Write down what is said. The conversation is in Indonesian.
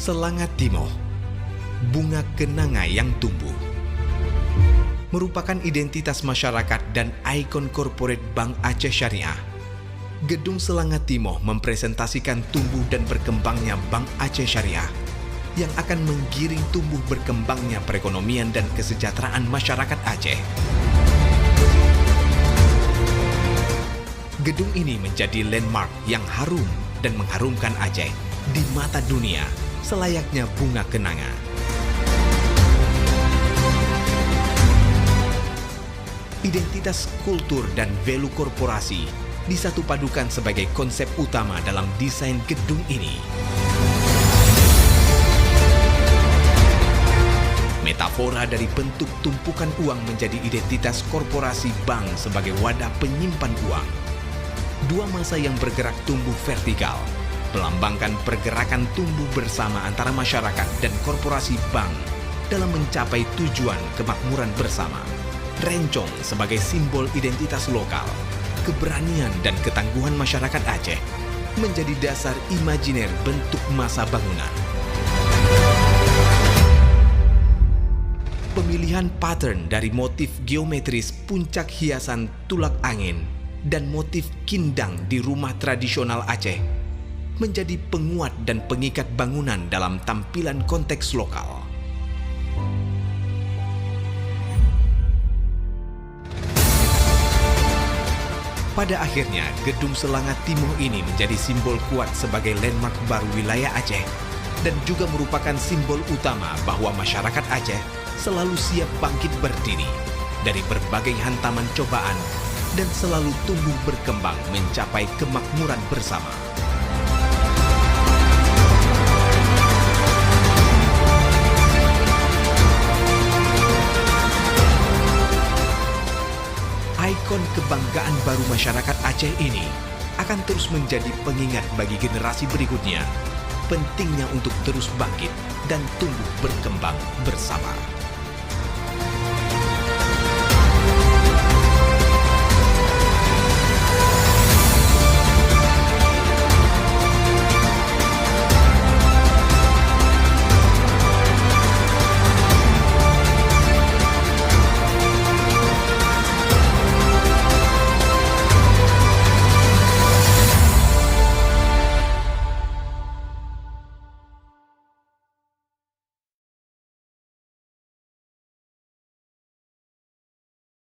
Selangat Timoh, bunga kenanga yang tumbuh, merupakan identitas masyarakat dan ikon korporat Bank Aceh Syariah. Gedung Selangat Timoh mempresentasikan tumbuh dan berkembangnya Bank Aceh Syariah yang akan menggiring tumbuh berkembangnya perekonomian dan kesejahteraan masyarakat Aceh. Gedung ini menjadi landmark yang harum dan mengharumkan Aceh di mata dunia, selayaknya bunga kenanga. Identitas kultur dan value korporasi disatupadukan sebagai konsep utama dalam desain gedung ini. Metafora dari bentuk tumpukan uang menjadi identitas korporasi bank sebagai wadah penyimpan uang. Dua massa yang bergerak tumbuh vertikal, melambangkan pergerakan tumbuh bersama antara masyarakat dan korporasi bank dalam mencapai tujuan kemakmuran bersama. Rencong sebagai simbol identitas lokal, keberanian dan ketangguhan masyarakat Aceh menjadi dasar imajiner bentuk masa bangunan. Pemilihan pattern dari motif geometris puncak hiasan tulak angin dan motif kindang di rumah tradisional Aceh menjadi penguat dan pengikat bangunan dalam tampilan konteks lokal. Pada akhirnya, Gedung Selangat Timoh ini menjadi simbol kuat sebagai landmark baru wilayah Aceh dan juga merupakan simbol utama bahwa masyarakat Aceh selalu siap bangkit berdiri dari berbagai hantaman cobaan dan selalu tumbuh berkembang mencapai kemakmuran bersama. Ikon kebanggaan baru masyarakat Aceh ini akan terus menjadi pengingat bagi generasi berikutnya, pentingnya untuk terus bangkit dan tumbuh berkembang bersama.